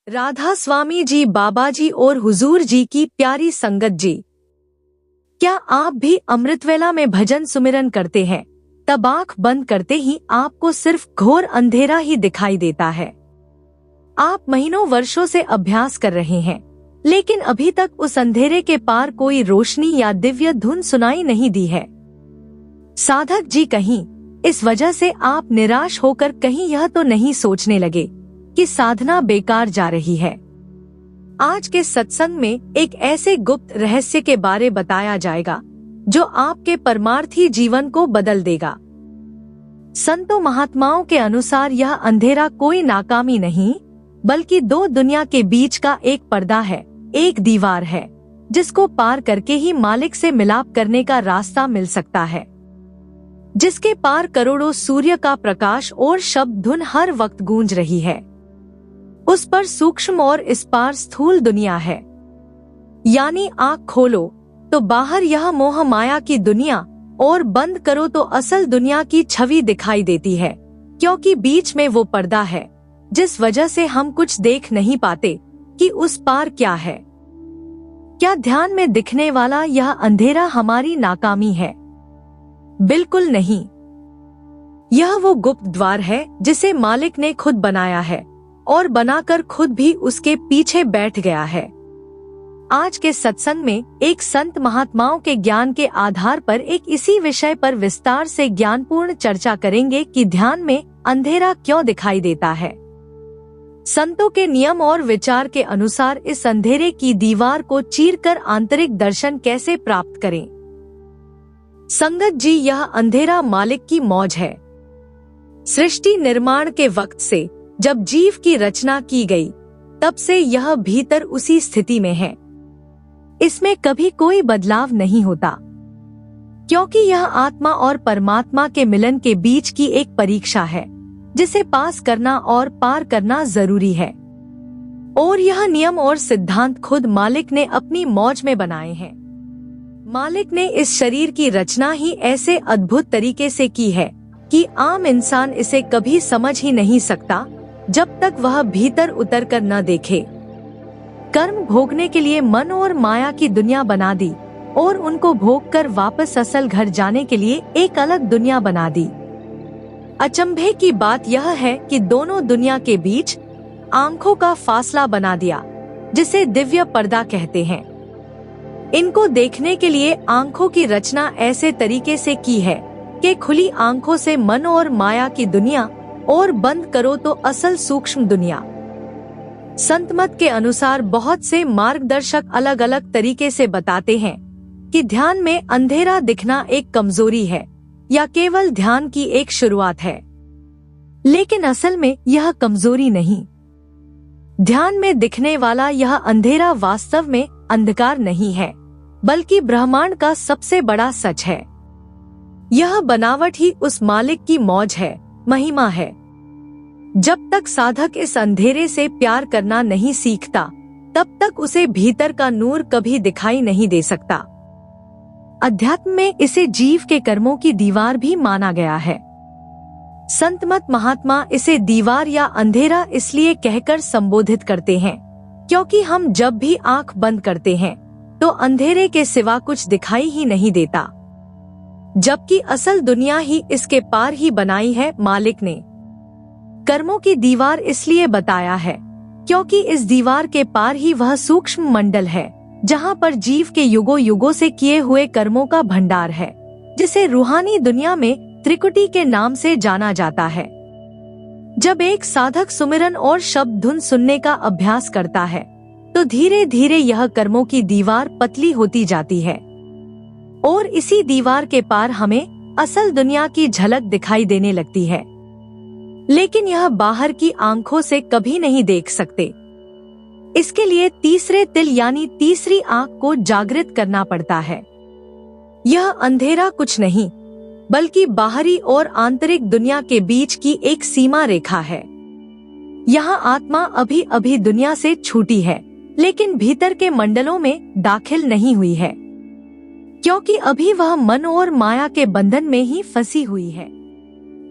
राधा स्वामी जी, बाबा जी और हुजूर जी की प्यारी संगत जी, क्या आप भी अमृतवेला में भजन सुमिरन करते हैं? तब आंख बंद करते ही आपको सिर्फ घोर अंधेरा ही दिखाई देता है। आप महीनों वर्षों से अभ्यास कर रहे हैं, लेकिन अभी तक उस अंधेरे के पार कोई रोशनी या दिव्य धुन सुनाई नहीं दी है। साधक जी, कहीं इस वजह से आप निराश होकर कहीं यह तो नहीं सोचने लगे कि साधना बेकार जा रही है। आज के सत्संग में एक ऐसे गुप्त रहस्य के बारे बताया जाएगा जो आपके परमार्थी जीवन को बदल देगा। संतों महात्माओं के अनुसार यह अंधेरा कोई नाकामी नहीं, बल्कि दो दुनिया के बीच का एक पर्दा है, एक दीवार है, जिसको पार करके ही मालिक से मिलाप करने का रास्ता मिल सकता है। जिसके पार करोड़ों सूर्य का प्रकाश और शब्द धुन हर वक्त गूंज रही है। उस पर सूक्ष्म और इस पार स्थूल दुनिया है। यानी आँख खोलो तो बाहर यह मोह माया की दुनिया, और बंद करो तो असल दुनिया की छवि दिखाई देती है, क्योंकि बीच में वो पर्दा है जिस वजह से हम कुछ देख नहीं पाते कि उस पार क्या है। क्या ध्यान में दिखने वाला यह अंधेरा हमारी नाकामी है? बिल्कुल नहीं। यह वो गुप्त द्वार है जिसे मालिक ने खुद बनाया है और बनाकर खुद भी उसके पीछे बैठ गया है। आज के सत्संग में एक संत महात्माओं के ज्ञान के आधार पर एक इसी विषय पर विस्तार से ज्ञानपूर्ण चर्चा करेंगे कि ध्यान में अंधेरा क्यों दिखाई देता है। संतों के नियम और विचार के अनुसार इस अंधेरे की दीवार को चीरकर आंतरिक दर्शन कैसे प्राप्त करें। संगत जी, यह अंधेरा मालिक की मौज है। सृष्टि निर्माण के वक्त से जब जीव की रचना की गई, तब से यह भीतर उसी स्थिति में है। इसमें कभी कोई बदलाव नहीं होता, क्योंकि यह आत्मा और परमात्मा के मिलन के बीच की एक परीक्षा है, जिसे पास करना और पार करना जरूरी है। और यह नियम और सिद्धांत खुद मालिक ने अपनी मौज में बनाए हैं। मालिक ने इस शरीर की रचना ही ऐसे अद्भुत तरीके से की है कि आम इंसान इसे कभी समझ ही नहीं सकता जब तक वह भीतर उतरकर न देखे। कर्म भोगने के लिए मन और माया की दुनिया बना दी और उनको भोगकर वापस असल घर जाने के लिए एक अलग दुनिया बना दी। अचंभे की बात यह है कि दोनों दुनिया के बीच आंखों का फासला बना दिया, जिसे दिव्य पर्दा कहते हैं। इनको देखने के लिए आंखों की रचना ऐसे तरीके से की है कि खुली आंखों से मन और माया की दुनिया, और बंद करो तो असल सूक्ष्म दुनिया। संतमत के अनुसार बहुत से मार्गदर्शक अलग अलग तरीके से बताते हैं कि ध्यान में अंधेरा दिखना एक कमजोरी है या केवल ध्यान की एक शुरुआत है, लेकिन असल में यह कमजोरी नहीं। ध्यान में दिखने वाला यह अंधेरा वास्तव में अंधकार नहीं है, बल्कि ब्रह्मांड का सबसे बड़ा सच है। यह बनावट ही उस मालिक की मौज है, महिमा है। जब तक साधक इस अंधेरे से प्यार करना नहीं सीखता, तब तक उसे भीतर का नूर कभी दिखाई नहीं दे सकता। अध्यात्म में इसे जीव के कर्मों की दीवार भी माना गया है। संतमत महात्मा इसे दीवार या अंधेरा इसलिए कहकर संबोधित करते हैं क्योंकि हम जब भी आंख बंद करते हैं तो अंधेरे के सिवा कुछ दिखाई ही नहीं देता, जबकि असल दुनिया ही इसके पार ही बनाई है मालिक ने। कर्मों की दीवार इसलिए बताया है क्योंकि इस दीवार के पार ही वह सूक्ष्म मंडल है जहाँ पर जीव के युगों युगों से किए हुए कर्मों का भंडार है, जिसे रूहानी दुनिया में त्रिकुटी के नाम से जाना जाता है। जब एक साधक सुमिरन और शब्द धुन सुनने का अभ्यास करता है तो धीरे धीरे यह कर्मों की दीवार पतली होती जाती है, और इसी दीवार के पार हमें असल दुनिया की झलक दिखाई देने लगती है। लेकिन यह बाहर की आंखों से कभी नहीं देख सकते। इसके लिए तीसरे तिल यानी तीसरी आंख को जागृत करना पड़ता है। यह अंधेरा कुछ नहीं, बल्कि बाहरी और आंतरिक दुनिया के बीच की एक सीमा रेखा है। यहाँ आत्मा अभी अभी दुनिया से छूटी है, लेकिन भीतर के मंडलों में दाखिल नहीं हुई है, क्योंकि अभी वह मन और माया के बंधन में ही फंसी हुई है।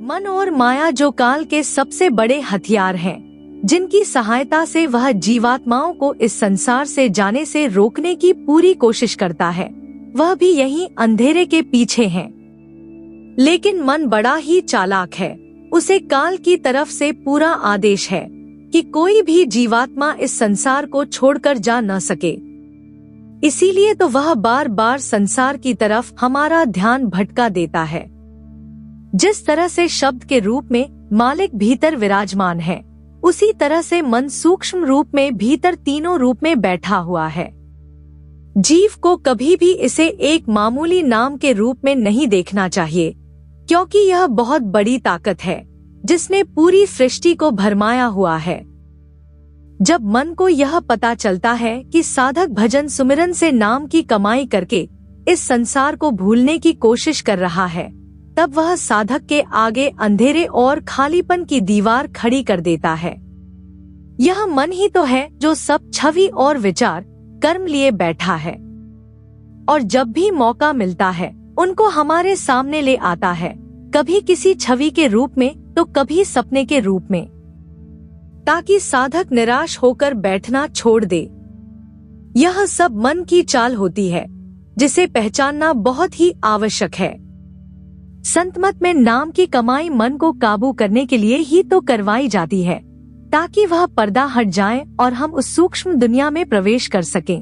मन और माया जो काल के सबसे बड़े हथियार हैं, जिनकी सहायता से वह जीवात्माओं को इस संसार से जाने से रोकने की पूरी कोशिश करता है, वह भी यही अंधेरे के पीछे हैं। लेकिन मन बड़ा ही चालाक है, उसे काल की तरफ से पूरा आदेश है कि कोई भी जीवात्मा इस संसार को छोड़कर जा न सके। इसीलिए तो वह बार बार संसार की तरफ हमारा ध्यान भटका देता है। जिस तरह से शब्द के रूप में मालिक भीतर विराजमान है, उसी तरह से मन सूक्ष्म रूप में भीतर तीनों रूप में बैठा हुआ है। जीव को कभी भी इसे एक मामूली नाम के रूप में नहीं देखना चाहिए, क्योंकि यह बहुत बड़ी ताकत है जिसने पूरी सृष्टि को भरमाया हुआ है। जब मन को यह पता चलता है कि साधक भजन सुमिरन से नाम की कमाई करके इस संसार को भूलने की कोशिश कर रहा है, तब वह साधक के आगे अंधेरे और खालीपन की दीवार खड़ी कर देता है। यह मन ही तो है जो सब छवि और विचार कर्म लिए बैठा है, और जब भी मौका मिलता है उनको हमारे सामने ले आता है, कभी किसी छवि के रूप में तो कभी सपने के रूप में, ताकि साधक निराश होकर बैठना छोड़ दे। यह सब मन की चाल होती है, जिसे पहचानना बहुत ही आवश्यक है। संत मत में नाम की कमाई मन को काबू करने के लिए ही तो करवाई जाती है, ताकि वह पर्दा हट जाए और हम उस सूक्ष्म दुनिया में प्रवेश कर सकें।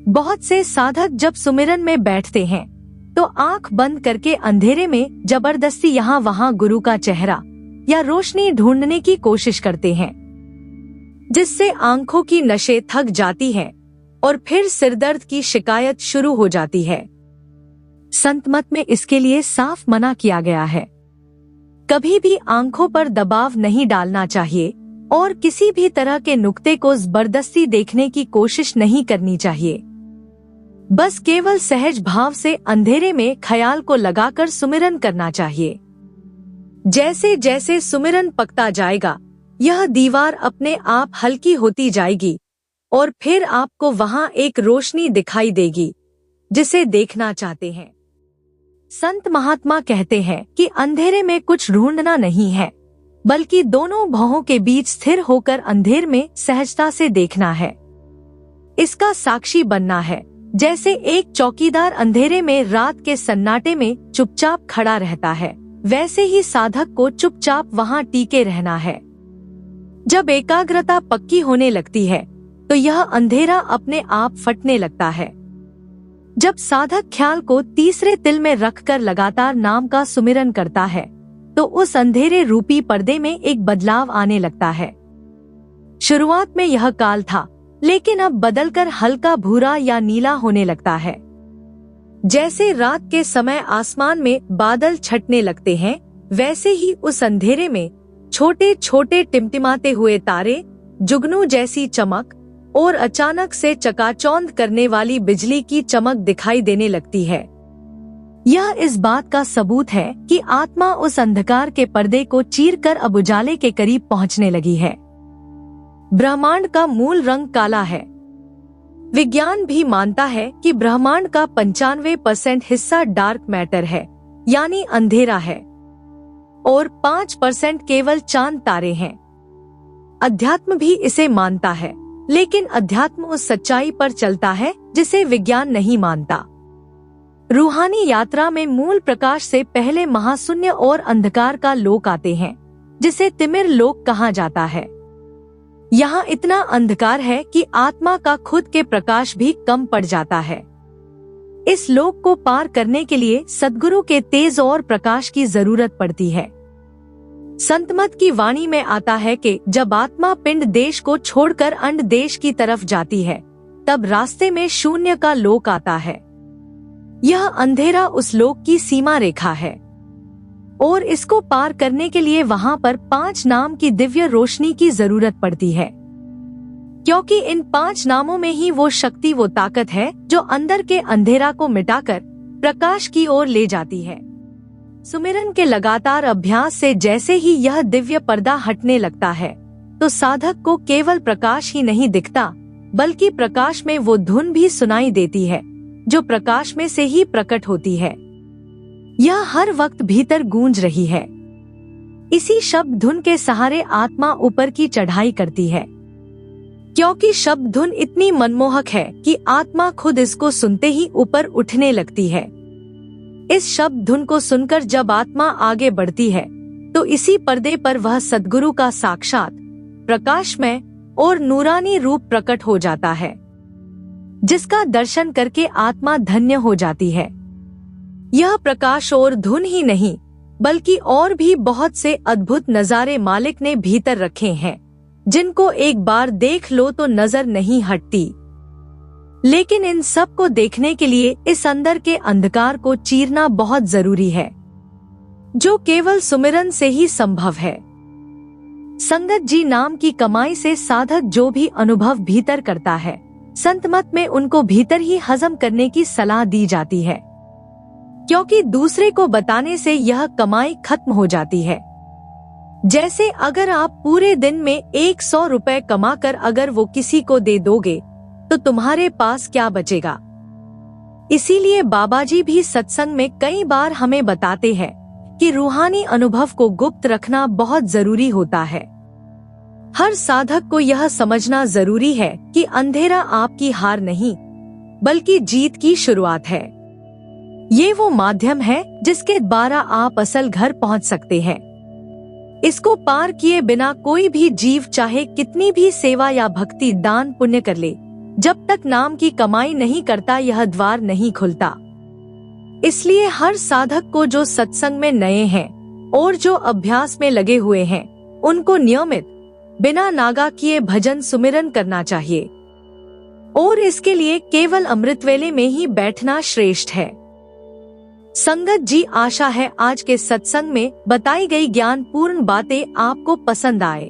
बहुत से साधक जब सुमिरन में बैठते हैं तो आंख बंद करके अंधेरे में जबरदस्ती यहाँ वहाँ गुरु का चेहरा या रोशनी ढूंढने की कोशिश करते हैं, जिससे आंखों की नसें थक जाती हैं और फिर सिरदर्द की शिकायत शुरू हो जाती है। संत मत में इसके लिए साफ मना किया गया है। कभी भी आंखों पर दबाव नहीं डालना चाहिए और किसी भी तरह के नुक्ते को जबरदस्ती देखने की कोशिश नहीं करनी चाहिए। बस केवल सहज भाव से अंधेरे में ख्याल को लगाकर सुमिरन करना चाहिए। जैसे जैसे सुमिरन पकता जाएगा, यह दीवार अपने आप हल्की होती जाएगी और फिर आपको वहां एक रोशनी दिखाई देगी जिसे देखना चाहते हैं। संत महात्मा कहते हैं कि अंधेरे में कुछ ढूंढना नहीं है, बल्कि दोनों भवों के बीच स्थिर होकर अंधेर में सहजता से देखना है। इसका साक्षी बनना है, जैसे एक चौकीदार अंधेरे में रात के सन्नाटे में चुपचाप खड़ा रहता है, वैसे ही साधक को चुपचाप वहां टीके रहना है। जब एकाग्रता पक्की होने लगती है तो यह अंधेरा अपने आप फटने लगता है। जब साधक ख्याल को तीसरे तिल में रखकर लगातार नाम का सुमिरन करता है तो उस अंधेरे रूपी पर्दे में एक बदलाव आने लगता है। शुरुआत में यह काल था, लेकिन अब बदलकर हल्का भूरा या नीला होने लगता है। जैसे रात के समय आसमान में बादल छटने लगते हैं, वैसे ही उस अंधेरे में छोटे छोटे टिमटिमाते हुए तारे, जुगनू जैसी चमक और अचानक से चकाचौंध करने वाली बिजली की चमक दिखाई देने लगती है। यह इस बात का सबूत है कि आत्मा उस अंधकार के पर्दे को चीरकर अब उजाले के करीब पहुंचने लगी है। ब्रह्मांड का मूल रंग काला है। विज्ञान भी मानता है कि ब्रह्मांड का 95% हिस्सा डार्क मैटर है, यानी अंधेरा है, और 5% केवल चांद तारे हैं। अध्यात्म भी इसे मानता है, लेकिन अध्यात्म उस सच्चाई पर चलता है जिसे विज्ञान नहीं मानता। रूहानी यात्रा में मूल प्रकाश से पहले महाशून्य और अंधकार का लोक आते हैं, जिसे तिमिर लोक कहा जाता है। यहाँ इतना अंधकार है कि आत्मा का खुद के प्रकाश भी कम पड़ जाता है। इस लोक को पार करने के लिए सद्गुरु के तेज और प्रकाश की जरूरत पड़ती है। संतमत की वाणी में आता है कि जब आत्मा पिंड देश को छोड़कर अन्य देश की तरफ जाती है, तब रास्ते में शून्य का लोक आता है। यह अंधेरा उस लोक की सीमा रेखा है और इसको पार करने के लिए वहाँ पर 5 नाम की दिव्य रोशनी की जरूरत पड़ती है, क्योंकि इन 5 नामों में ही वो शक्ति, वो ताकत है जो अंदर के अंधेरा को मिटाकर प्रकाश की ओर ले जाती है। सुमिरन के लगातार अभ्यास से जैसे ही यह दिव्य पर्दा हटने लगता है, तो साधक को केवल प्रकाश ही नहीं दिखता, बल्कि प्रकाश में वो धुन भी सुनाई देती है जो प्रकाश में से ही प्रकट होती है। यह हर वक्त भीतर गूंज रही है। इसी शब्द धुन के सहारे आत्मा ऊपर की चढ़ाई करती है, क्योंकि शब्द धुन इतनी मनमोहक है कि आत्मा खुद इसको सुनते ही ऊपर उठने लगती है। इस शब्द धुन को सुनकर जब आत्मा आगे बढ़ती है तो इसी पर्दे पर वह सद्गुरु का साक्षात प्रकाशमय और नूरानी रूप प्रकट हो जाता है, जिसका दर्शन करके आत्मा धन्य हो जाती है। यह प्रकाश और धुन ही नहीं बल्कि और भी बहुत से अद्भुत नजारे मालिक ने भीतर रखे हैं, जिनको एक बार देख लो तो नजर नहीं हटती। लेकिन इन सब को देखने के लिए इस अंदर के अंधकार को चीरना बहुत जरूरी है, जो केवल सुमिरन से ही संभव है। संगत जी नाम की कमाई से साधक जो भी अनुभव भीतर करता है, संत मत में उनको भीतर ही हजम करने की सलाह दी जाती है, क्योंकि दूसरे को बताने से यह कमाई खत्म हो जाती है। जैसे अगर आप पूरे दिन में 100 रुपए कमाकर अगर वो किसी को दे दोगे तो तुम्हारे पास क्या बचेगा। इसीलिए बाबा जी भी सत्संग में कई बार हमें बताते हैं कि रूहानी अनुभव को गुप्त रखना बहुत जरूरी होता है। हर साधक को यह समझना जरूरी है कि अंधेरा आपकी हार नहीं बल्कि जीत की शुरुआत है। ये वो माध्यम है जिसके द्वारा आप असल घर पहुंच सकते हैं। इसको पार किए बिना कोई भी जीव चाहे कितनी भी सेवा या भक्ति दान पुण्य कर ले, जब तक नाम की कमाई नहीं करता यह द्वार नहीं खुलता। इसलिए हर साधक को जो सत्संग में नए हैं और जो अभ्यास में लगे हुए हैं, उनको नियमित बिना नागा किए भजन सुमिरन करना चाहिए, और इसके लिए केवल अमृतवेले में ही बैठना श्रेष्ठ है। संगत जी, आशा है आज के सत्संग में बताई गई ज्ञान पूर्ण बातें आपको पसंद आए।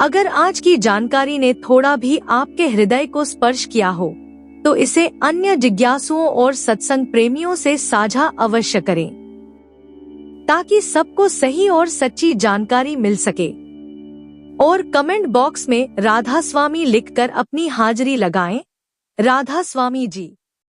अगर आज की जानकारी ने थोड़ा भी आपके हृदय को स्पर्श किया हो तो इसे अन्य जिज्ञासुओं और सत्संग प्रेमियों से साझा अवश्य करें, ताकि सबको सही और सच्ची जानकारी मिल सके। और कमेंट बॉक्स में राधा स्वामी लिखकर अपनी हाजिरी लगाएं। राधा स्वामी जी।